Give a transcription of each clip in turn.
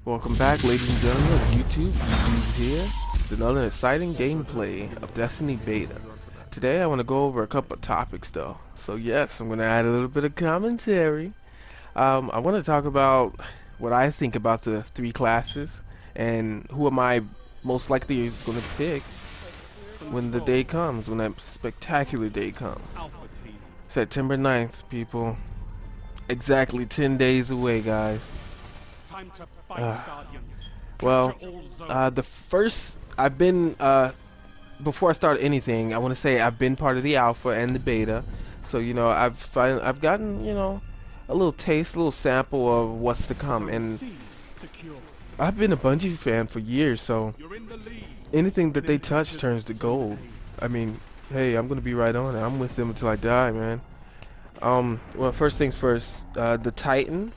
Welcome back, ladies and gentlemen of YouTube. YouTube here with another exciting gameplay of Destiny Beta. Today I want to go over a couple of topics though. So yes, I'm going to add a little bit of commentary. I want to talk about what I think about the three classes and who am I most likely going to pick when the day comes, when that spectacular day comes. September 9th, people. Exactly 10 days away, guys. Uh, Well, the first I've been before I start anything, I want to say I've been part of the alpha and the beta, so I've gotten a little taste, a little sample of what's to come, and I've been a Bungie fan for years, so anything that they touch turns to gold. I mean, hey, I'm gonna be right on it. I'm with them until I die, man. Well, first things first, the Titan,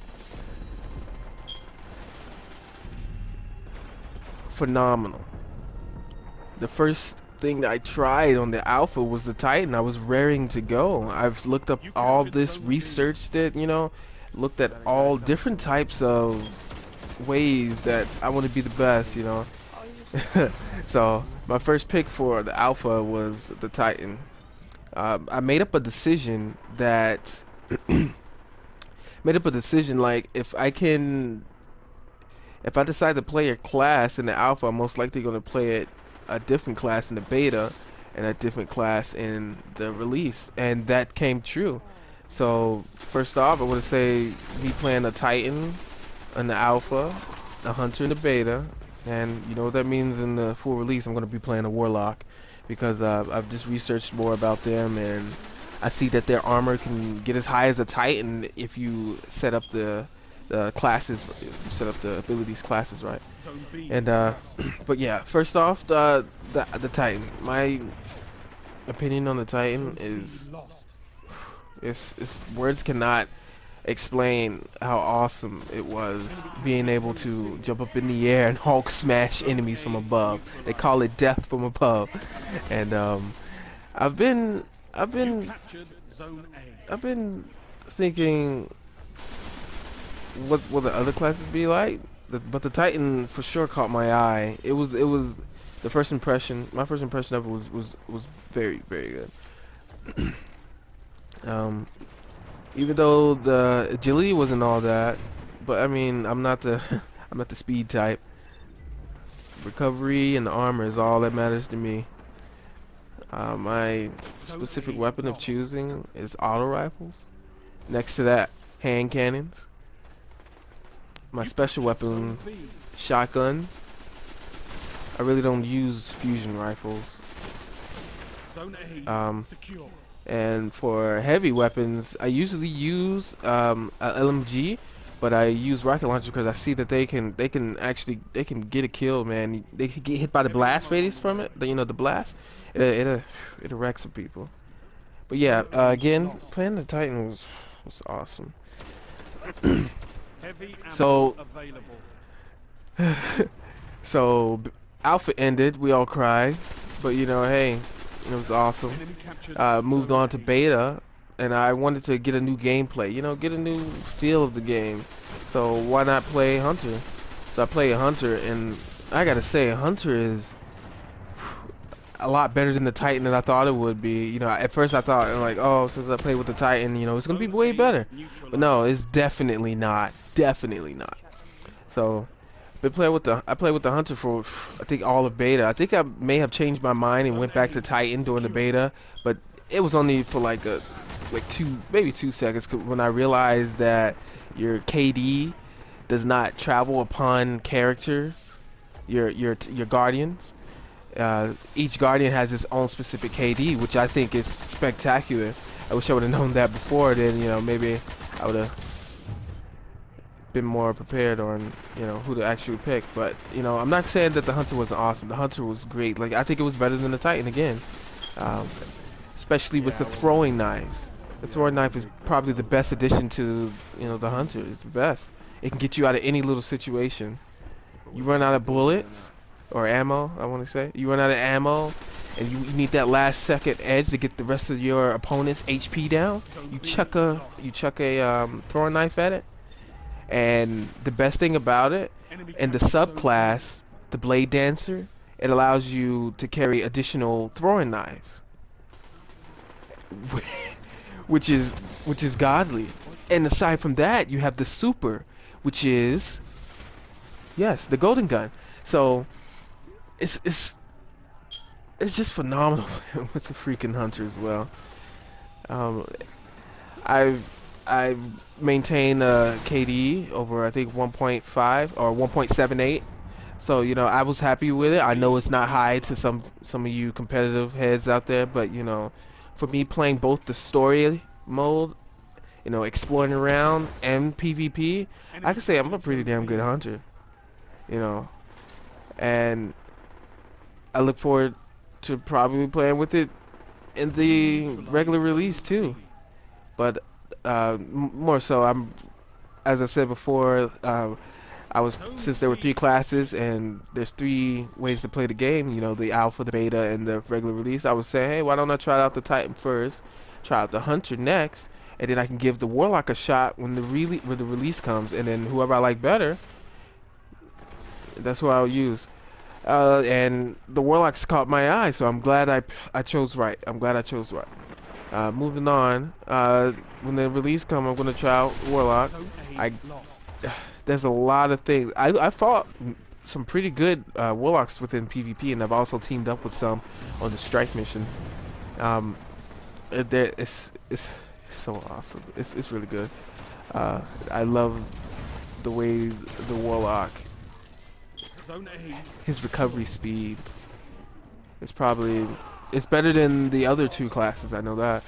phenomenal. The first thing that I tried on the alpha was the Titan. I was raring to go. I've looked up all this, researched it, looked at all different types of ways that I want to be the best. So my first pick for the alpha was the Titan. I made up a decision that like if I decide to play a class in the alpha, I'm most likely going to play it a different class in the beta and a different class in the release, and that came true. So first off, I want to say me playing a Titan in the alpha, a Hunter in the beta, and you know what that means in the full release. I'm going to be playing a Warlock because I've just researched more about them, and I see that their armor can get as high as a Titan if you set up the classes, set up the abilities classes right. And but yeah, first off, the Titan. My opinion on the Titan is it's words cannot explain how awesome it was being able to jump up in the air and Hulk smash enemies from above. They call it death from above. And I've been I've been I've been thinking what the other classes be like, but the Titan for sure caught my eye. It was the first impression. My first impression of it was very very good. um, Even though the agility wasn't all that, but I mean I'm not the I'm not the speed type. Recovery and the armor is all that matters to me. My specific weapon of choosing is auto rifles. Next to that, hand cannons. My special weapon, shotguns. I really don't use fusion rifles. And for heavy weapons, I usually use a LMG, but I use rocket launcher because I see that they can get a kill, man. They can get hit by the blast radius from it. The blast, it wrecks some people. But yeah, again, playing the Titan was awesome. So Alpha ended, we all cried, but hey, it was awesome. Moved on to beta, and I wanted to get a new gameplay, get a new feel of the game. So why not play Hunter? So I play a Hunter, and I gotta say, Hunter is a lot better than the Titan that I thought it would be. At first I thought, like, oh, since I played with the Titan, it's gonna be way better. But no, it's definitely not. Definitely not. So I played with the Hunter for I think all of beta. I think I may have changed my mind and went back to Titan during the beta, but it was only for like maybe 2 seconds when I realized that your KD does not travel upon character, your guardians. Each guardian has its own specific KD, which I think is spectacular. I wish I would have known that before. Then maybe I would have been more prepared on who to actually pick. But I'm not saying that the Hunter wasn't awesome. The Hunter was great. Like, I think it was better than the Titan again, especially with the throwing knives. The throwing knife is probably the best addition to the Hunter. It's the best. It can get you out of any little situation. You run out of bullets or ammo, I want to say. You run out of ammo, and you need that last second edge to get the rest of your opponent's HP down. You chuck a throwing knife at it, and the best thing about it in the subclass, the Blade Dancer, it allows you to carry additional throwing knives, which is godly. And aside from that, you have the super, which is, yes, the golden gun. So it's just phenomenal with the freaking hunter as well. Um, I've maintained KD over I think 1.5 or 1.78. So you know I was happy with it. I know it's not high to some of you competitive heads out there, but you know, for me playing both the story mode, you know, exploring around and PvP, I can say I'm a pretty damn good hunter. You know, and I look forward to probably playing with it in the regular release too. But more so, as I said before, I was since there were 3 classes and there's 3 ways to play the game. You know, the alpha, the beta, and the regular release. I was saying, hey, why don't I try out the Titan first, try out the Hunter next, and then I can give the Warlock a shot when the release comes, and then whoever I like better, that's who I'll use. And the Warlocks caught my eye, so I'm glad I chose right. I'm glad I chose right. Moving on, when the release comes, I'm gonna try out Warlock. I There's a lot of things. I fought some pretty good Warlocks within PvP, and I've also teamed up with some on the strike missions. It's so awesome. It's really good. I love the way the Warlock, his recovery speed. It's better than the other 2 classes. I know that.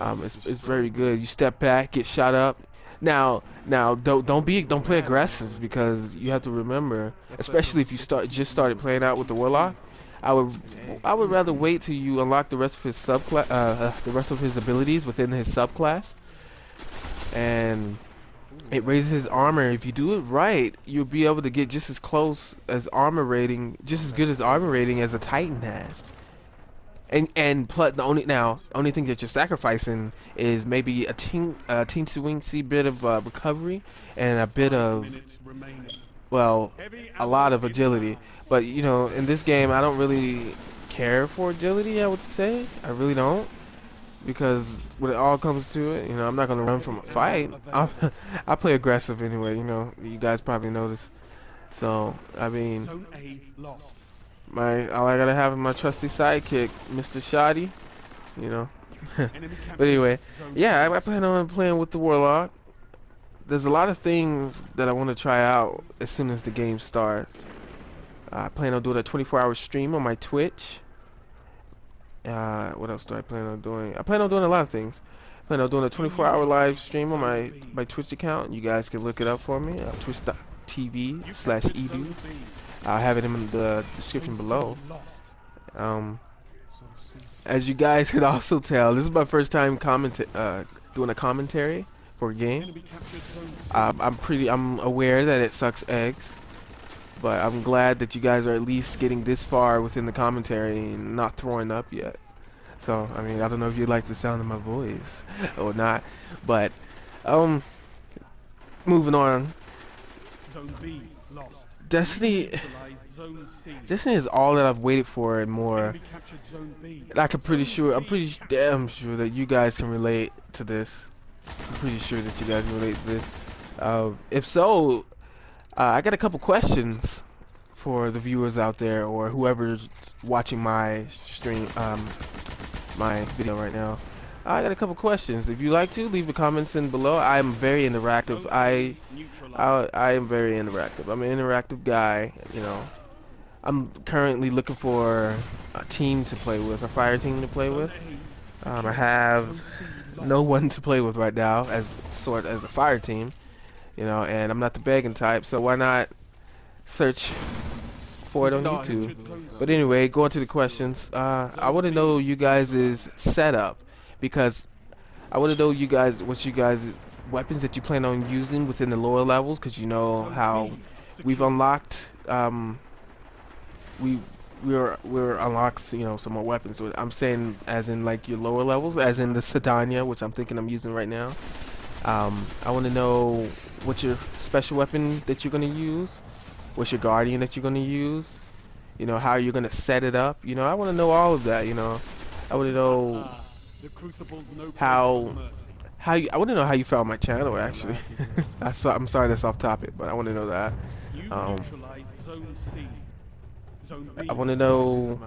It's very good. You step back, get shot up. Now don't play aggressive, because you have to remember, especially if you started playing out with the Warlock. I would rather wait till you unlock the rest of his the rest of his abilities within his subclass, and it raises his armor. If you do it right, you'll be able to get just as close as armor rating, just as good as armor rating as a Titan has. And plus the only thing that you're sacrificing is maybe a teensy bit of recovery and a bit of, well, a lot of agility. But you know, in this game, I don't really care for agility. I would say I really don't, because when it all comes to it, you know, I'm not gonna run from a fight. I play aggressive anyway. You know, you guys probably know this. So I mean, all I gotta have is my trusty sidekick, Mr. Shoddy, you know. But anyway, yeah, I plan on playing with the Warlock. There's a lot of things that I want to try out as soon as the game starts. I plan on doing a 24-hour stream on my Twitch. What else do I plan on doing? I plan on doing a lot of things. I plan on doing a 24-hour live stream on my Twitch account. You guys can look it up for me. Twitch.tv/edu. I'll have it in the description below. As you guys could also tell, this is my first time doing a commentary for a game. I'm aware that it sucks eggs, but I'm glad that you guys are at least getting this far within the commentary and not throwing up yet. So I mean, I don't know if you like the sound of my voice or not, but moving on. Destiny is all that I've waited for and more. I'm pretty damn sure that you guys can relate to this. I'm pretty sure that you guys can relate to this. If so, I got a couple questions for the viewers out there, or whoever's watching my stream, my video right now. I got a couple questions. If you like to, leave the comments in below. I'm very interactive. I am very interactive. I'm an interactive guy, you know. I'm currently looking for a team to play with, a fire team to play with. I have no one to play with right now as a fire team, you know, and I'm not the begging type, so why not search for it on YouTube? But anyway, going to the questions. I want to know you guys' setup, because I want to know what you guys weapons that you plan on using within the lower levels, because you know how we've unlocked we're unlocked, you know, some more weapons. So I'm saying as in like your lower levels, as in the Sedania, which I'm thinking I'm using right now. I want to know what's your special weapon that you're gonna use, What's your guardian that you're gonna use? You know, how you're gonna set it up. You know, I want to know all of that. You know, I want to know how I want to know how you found my channel actually. I'm sorry that's off topic, but I want to know that. Um, I want to know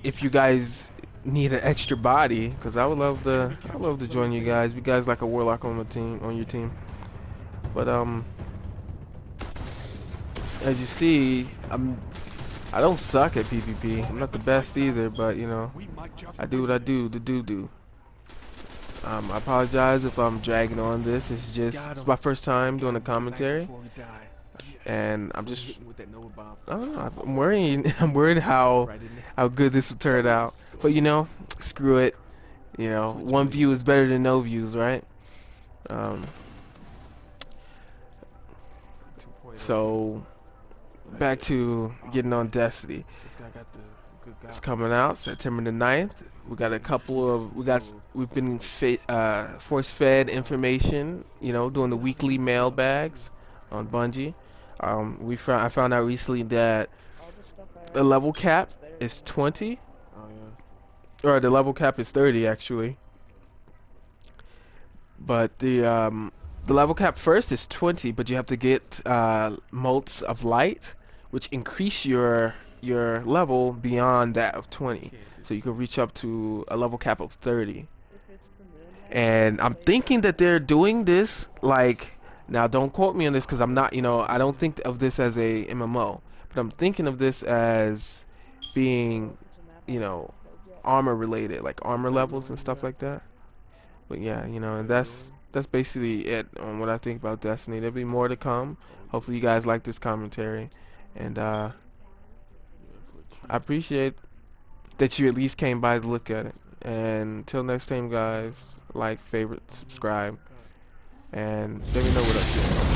if you guys need an extra body, because I love to join you guys. You guys like a warlock on the team, on your team. But as you see, I don't suck at PvP. I'm not the best either, but you know, I do what I do to do. I apologize if I'm dragging on this. It's my first time doing a commentary, and I don't know. I'm worrying. I'm worried how good this will turn out. But you know, screw it. You know, one view is better than no views, right? Um, so back to getting on Destiny. It's coming out September the 9th. We've been force fed information, you know, doing the weekly mail bags on Bungie. I found out recently that the level cap is 20, or the level cap is 30 actually. But the level cap first is 20, but you have to get motes of light, which increase your level beyond that of 20. So you can reach up to a level cap of 30. And I'm thinking that they're doing this like, now don't quote me on this because I'm not, you know, I don't think of this as a MMO, but I'm thinking of this as being, you know, armor related, like armor levels and stuff like that. But yeah, you know, and that's basically it on what I think about Destiny. There'll be more to come. Hopefully you guys like this commentary, and I appreciate that you at least came by to look at it. And until next time, guys, like, favorite, subscribe, and let me know what up to.